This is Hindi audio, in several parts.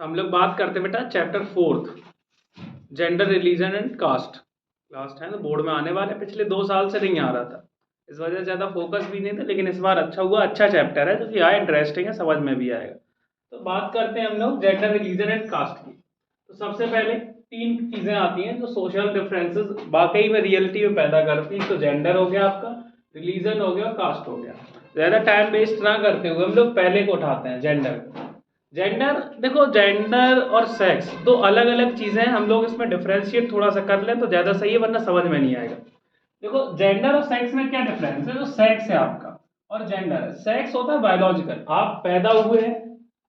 तो हम लोग बात करते हैं बेटा chapter 4 gender religion and caste. Last है तो बोर्ड में आने वाले, पिछले 2 साल से नहीं आ रहा था, इस वजह से ज़्यादा फोकस भी नहीं था, लेकिन इस बार अच्छा हुआ। अच्छा चैप्टर है जो कि आया, इंटरेस्टिंग है, समझ में भी आएगा। तो बात करते हैं हम लोग जेंडर रिलीजन एंड कास्ट की। तो सबसे पहले 3 चीज़ें आती हैं जो सोशल डिफरेंसेस वाकई में रियलिटी में पैदा करती हैं। तो जेंडर हो गया आपका, रिलीजन हो गया, कास्ट हो गया। ज़्यादा टाइम वेस्ट ना करते हुए हम लोग पहले को उठाते हैं, जेंडर। जेंडर देखो, जेंडर और सेक्स दो अलग अलग चीज़ें हैं। हम लोग इसमें डिफ्रेंशिएट थोड़ा सा कर लें तो ज़्यादा सही है, वरना समझ में नहीं आएगा। देखो, जेंडर और सेक्स में क्या डिफरेंस है। जो सेक्स है आपका और जेंडर है, सेक्स होता है बायोलॉजिकल, आप पैदा हुए हैं,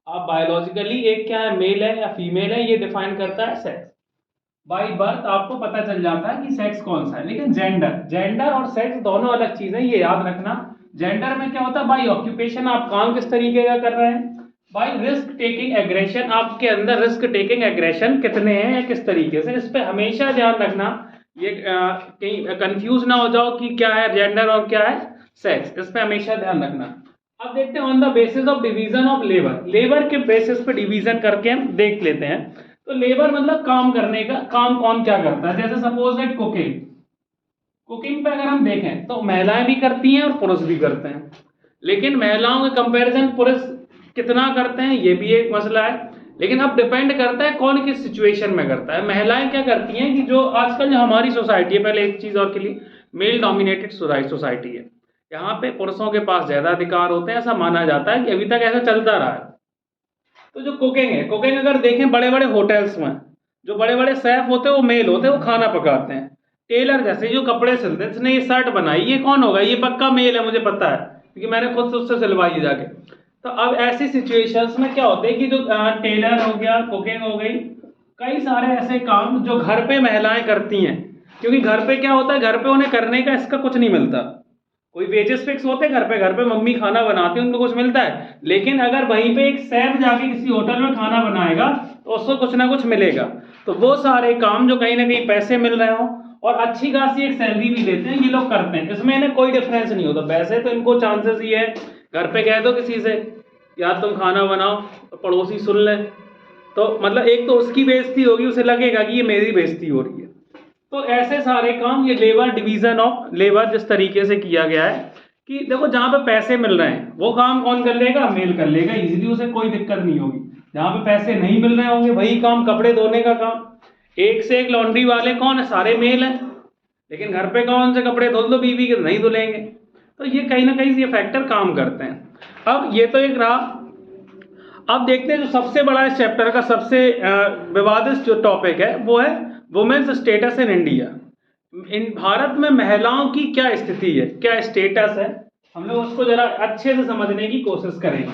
आप बायोलॉजिकली एक क्या है, मेल है या फीमेल है, ये डिफाइन करता है सेक्स। बाई बर्थ आपको पता चल जाता है कि सेक्स कौन सा है। लेकिन जेंडर जेंडर और सेक्स दोनों अलग चीज़ें, ये याद रखना। जेंडर में क्या होता है, बाई ऑक्यूपेशन, आप काम किस तरीके का कर रहे हैं। बाई रिस्क टेकिंग एग्रेशन, आपके अंदर रिस्क टेकिंग एग्रेशन कितने हैं या किस तरीके से, इस पर हमेशा ध्यान रखना। ये कहीं कंफ्यूज ना हो जाओ कि क्या है जेंडर और क्या है सेक्स, इस पर हमेशा ध्यान रखना। अब देखते हैं on the basis of division of labour, labour के बेसिस पे डिवीजन करके हम देख लेते हैं। तो लेबर मतलब काम करने का, काम कौन क्या करता है। जैसे सपोज दैट कुकिंग, कुकिंग पे अगर हम देखें तो महिलाएं भी करती हैं और पुरुष भी करते हैं, लेकिन महिलाओं के कंपैरिजन पुरुष कितना करते हैं ये भी एक मसला है। लेकिन अब डिपेंड करता है कौन किस सिचुएशन में करता है। महिलाएं क्या करती हैं कि जो आजकल जो हमारी सोसाइटी है, पहले एक चीज़ और के लिए, मेल डोमिनेटेड सोसाइटी है, यहाँ पे पुरुषों के पास ज़्यादा अधिकार होते हैं, ऐसा माना जाता है कि अभी तक ऐसा चलता रहा है। तो जो कुकिंग है, कुकिंग अगर देखें बड़े बड़े होटल्स में जो बड़े बड़े शेफ होते हैं वो मेल होते हैं, वो खाना पकाते हैं। टेलर जैसे जो कपड़े सिलते हैं, इसने ये शर्ट बनाई, ये कौन होगा, ये पक्का मेल है, मुझे पता है क्योंकि मैंने खुद से उससे सिलवाई है जाके। तो अब ऐसी सिचुएशंस में क्या होते हैं कि जो टेलर हो गया, कुकिंग हो गई, कई सारे ऐसे काम जो घर पे महिलाएं करती हैं, क्योंकि घर पे क्या होता है, घर पे उन्हें करने का इसका कुछ नहीं मिलता। कोई वेजेस फिक्स होते हैं, घर पे मम्मी खाना बनाती है, उनको कुछ मिलता है। लेकिन अगर वहीं पे एक शेफ जाके किसी होटल में खाना बनाएगा तो उसको कुछ ना कुछ मिलेगा। तो वो सारे काम जो कहीं ना कहीं पैसे मिल रहे हो और अच्छी खासी एक सैलरी भी देते हैं, ये लोग करते हैं, इसमें इन्हें कोई डिफरेंस नहीं होता। वैसे तो इनको चांसेस ये है, घर पे कह दो किसी से यार तुम खाना बनाओ, तो पड़ोसी सुन ले, तो मतलब एक तो उसकी बेइज्जती होगी, उसे लगेगा कि ये मेरी बेइज्जती हो रही है। तो ऐसे सारे काम, ये लेबर डिवीजन ऑफ लेबर जिस तरीके से किया गया है कि देखो, जहाँ पे पैसे मिल रहे हैं वो काम कौन कर लेगा, मेल कर लेगा इजीली, उसे कोई दिक्कत नहीं होगी। जहाँ पे पैसे नहीं मिल रहे होंगे वही काम, कपड़े धोने का काम, एक से एक लॉन्ड्री वाले कौन है, सारे मेल हैं। लेकिन घर पे कौन से कपड़े धुल दो बीवी के, नहीं धुलेंगे। तो ये कहीं ना कहीं ये फैक्टर काम करते हैं। अब ये तो एक रहा। अब देखते हैं जो सबसे बड़ा इस चैप्टर का सबसे विवादित जो टॉपिक है वो है वुमेन्स स्टेटस इन इंडिया। इन भारत में महिलाओं की क्या स्थिति है, क्या स्टेटस है, हम लोग उसको जरा अच्छे से समझने की कोशिश करेंगे।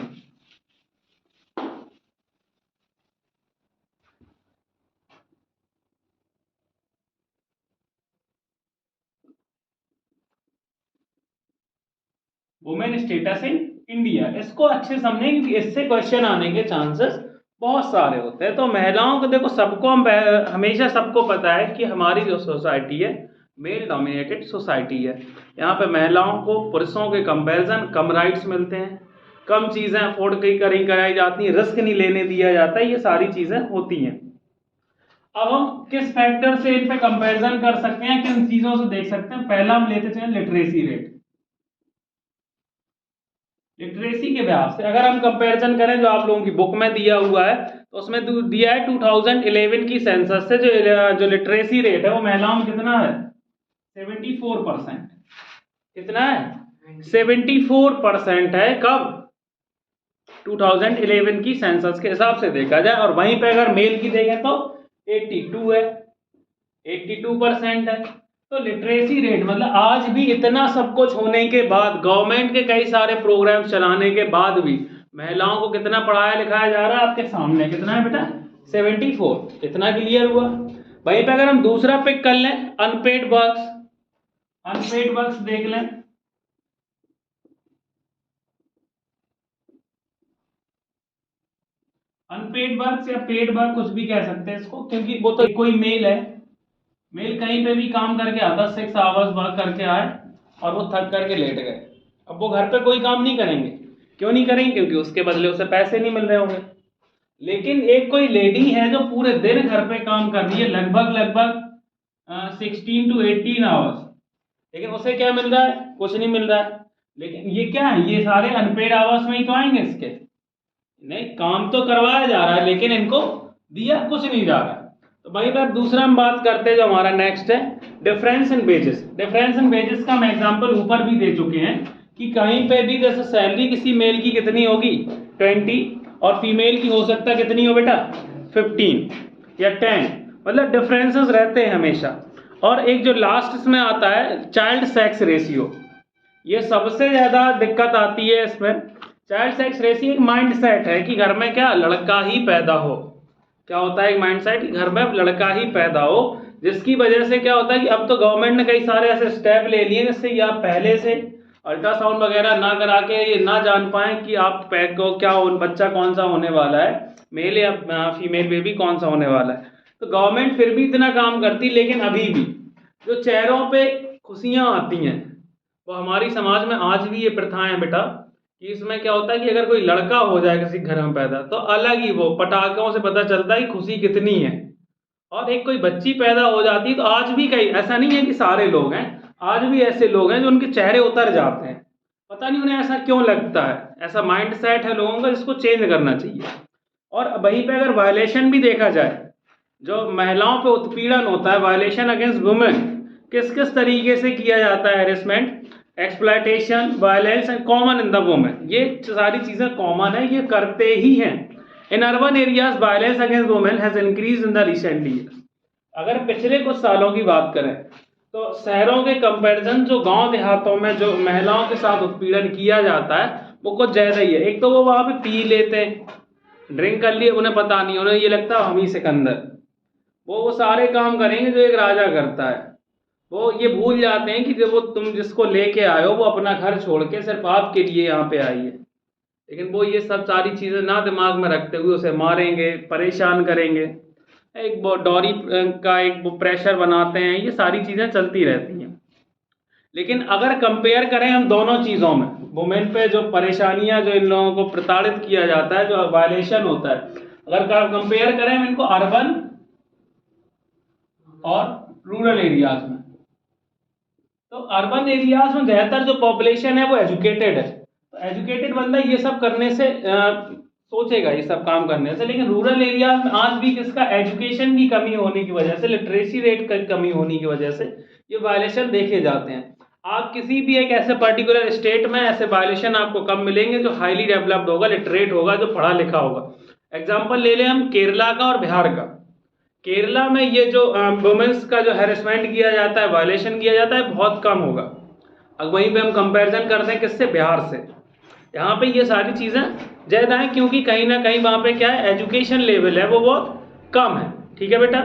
वुमेन स्टेटस इन इंडिया, इसको अच्छे से समझें क्योंकि इससे क्वेश्चन आने के चांसेस बहुत सारे होते हैं। तो महिलाओं को देखो, सबको हम हमेशा सबको पता है कि हमारी जो सोसाइटी है मेल डोमिनेटेड सोसाइटी है। यहाँ पे महिलाओं को पुरुषों के कंपैरिजन कम राइट्स मिलते हैं, कम चीज़ें अफोर्ड कराई जाती हैं, रिस्क नहीं लेने दिया जाता है, ये सारी चीज़ें होती हैं। अब हम किस फैक्टर से इन पे कंपैरिजन कर सकते हैं, किन चीज़ों से देख सकते हैं। पहला हम लेते चलें लिटरेसी रेट। लिटरेसी के ब्याज से अगर हम कंपैरिजन करें, जो आप लोगों की बुक में दिया हुआ है, तो उसमें दिया है 2011 की सेंसस से जो लिटरेसी रेट है वो महिलाओं में कितना है, 74%। कितना है, 74% है। कब, 2011 की सेंसस के हिसाब से देखा जाए। और वहीं पे अगर मेल की देखें तो 82 है, 82% है। तो लिटरेसी रेट मतलब आज भी इतना सब कुछ होने के बाद, गवर्नमेंट के कई सारे प्रोग्राम चलाने के बाद भी महिलाओं को कितना पढ़ाया लिखाया जा रहा है, आपके सामने कितना है बेटा, 74। इतना क्लियर हुआ। वहीं पे अगर हम दूसरा पिक कर लें, अनपेड वर्क्स, अनपेड वर्क्स देख लें। अनपेड वर्क या पेड वर्क कुछ भी कह सकते हैं इसको, क्योंकि वो तो कोई मेल है, मेल कहीं पे भी काम करके आता, 6 आवर्स वर्क करके आए और वो थक करके लेट गए। अब वो घर पे कोई काम नहीं करेंगे, क्यों नहीं करेंगे, क्योंकि उसके बदले उसे पैसे नहीं मिल रहे होंगे। लेकिन एक कोई लेडी है जो पूरे दिन घर पे काम कर रही है, लगभग 16 to 18 आवर्स, लेकिन उसे क्या मिल रहा है? कुछ नहीं मिल रहा है। लेकिन ये क्या है? ये सारे अनपेड आवर्स में ही तो आएंगे इसके। नहीं, काम तो करवाया जा रहा है लेकिन इनको दिया कुछ नहीं जा रहा है। तो भाई बात दूसरा हम बात करते हैं जो हमारा नेक्स्ट है, difference in wages. Difference in wages का हम एग्जांपल ऊपर भी दे चुके हैं कि कहीं पे भी जैसे सैलरी किसी मेल की कितनी होगी 20 और फीमेल की हो सकता है कितनी हो बेटा 15 या 10, मतलब डिफरेंसेस रहते हैं हमेशा। और एक जो लास्ट इसमें आता है चाइल्ड सेक्स रेशियो, ये सबसे ज्यादा दिक्कत आती है इसमें। चाइल्ड सेक्स रेशियो एक माइंड सेट है कि घर में क्या लड़का ही पैदा हो। क्या होता है एक माइंड सेट कि घर में लड़का ही पैदा हो, जिसकी वजह से क्या होता है कि अब तो गवर्नमेंट ने कई सारे ऐसे स्टेप ले लिए जिससे कि आप पहले से अल्ट्रासाउंड वगैरह ना करा के ये ना जान पाए कि आप पैक को क्या बच्चा कौन सा होने वाला है, मेल या फीमेल बेबी कौन सा होने वाला है। तो गवर्नमेंट फिर भी इतना काम करती, लेकिन अभी भी जो चेहरों पे खुशियाँ आती हैं वो हमारी समाज में आज भी ये प्रथाएं हैं बेटा कि इसमें क्या होता है कि अगर कोई लड़का हो जाए किसी घर में पैदा तो अलग ही वो पटाखों से पता चलता है कि खुशी कितनी है। और एक कोई बच्ची पैदा हो जाती है तो आज भी कई, ऐसा नहीं है कि सारे लोग हैं, आज भी ऐसे लोग हैं जो उनके चेहरे उतर जाते हैं, पता नहीं उन्हें ऐसा क्यों लगता है। ऐसा माइंड सेट है लोगों का जिसको चेंज करना चाहिए। और वहीं पे अगर वायलेशन भी देखा जाए, जो महिलाओं पे उत्पीड़न होता है, वायलेशन अगेंस्ट वुमेन किस किस तरीके से किया जाता है, harassment, exploitation, violence and common in the women, ये सारी चीज़ें कॉमन है, ये करते ही हैं। In urban areas violence against women has increase in the recently years. अगर पिछले कुछ सालों की बात करें तो शहरों के कंपैरिजन जो गांव देहातों में जो महिलाओं के साथ उत्पीड़न किया जाता है वो कुछ ज़्यादा ही है। एक तो वो वहाँ पे पी लेते हैं, ड्रिंक कर लिए, उन्हें पता नहीं, उन्हें ये लगता है हम ही सिकंदर, वो सारे काम करेंगे जो एक राजा करता है। वो ये भूल जाते हैं कि जब वो तुम जिसको लेके आए हो वो अपना घर छोड़ के सिर्फ आपके लिए यहाँ पे आई है, लेकिन वो ये सब सारी चीज़ें ना दिमाग में रखते हुए उसे मारेंगे, परेशान करेंगे, एक वो डॉरी का एक वो प्रेशर बनाते हैं, ये सारी चीज़ें चलती रहती हैं। लेकिन अगर कंपेयर करें हम दोनों चीज़ों में, वुमेन पे जो परेशानियां, जो इन लोगों को प्रताड़ित किया जाता है, जो वायलेशन होता है, अगर कंपेयर करें हम इनको अर्बन और रूरल एरियाज में, तो अर्बन एरियाज में ज़्यादातर जो पॉपुलेशन है वो एजुकेटेड है, तो एजुकेटेड बंदा ये सब करने से सोचेगा, ये सब काम करने से। लेकिन रूरल एरिया में आज भी किसका एजुकेशन की कमी होने की वजह से, लिटरेसी रेट की कमी होने की वजह से ये वायलेशन देखे जाते हैं। आप किसी भी एक ऐसे पर्टिकुलर स्टेट में ऐसे वायलेशन आपको कम मिलेंगे जो हाईली डेवलप्ड होगा, लिटरेट होगा, जो पढ़ा लिखा होगा। एग्जाम्पल ले लें हम केरला का और बिहार का। केरला में ये जो वुमेन्स का जो हैरेसमेंट किया जाता है, वायलेशन किया जाता है, बहुत कम होगा। अब वहीं पे हम कंपैरिजन करते हैं किससे, बिहार से। यहाँ पे ये सारी चीज़ें ज़्यादा हैं क्योंकि कहीं ना कहीं वहाँ पे क्या है, एजुकेशन लेवल है वो बहुत कम है। ठीक है बेटा,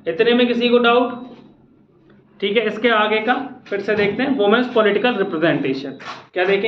इतने में किसी को डाउट? ठीक है, इसके आगे का फिर से देखते हैं, वुमेन्स पॉलिटिकल रिप्रेजेंटेशन क्या देखें।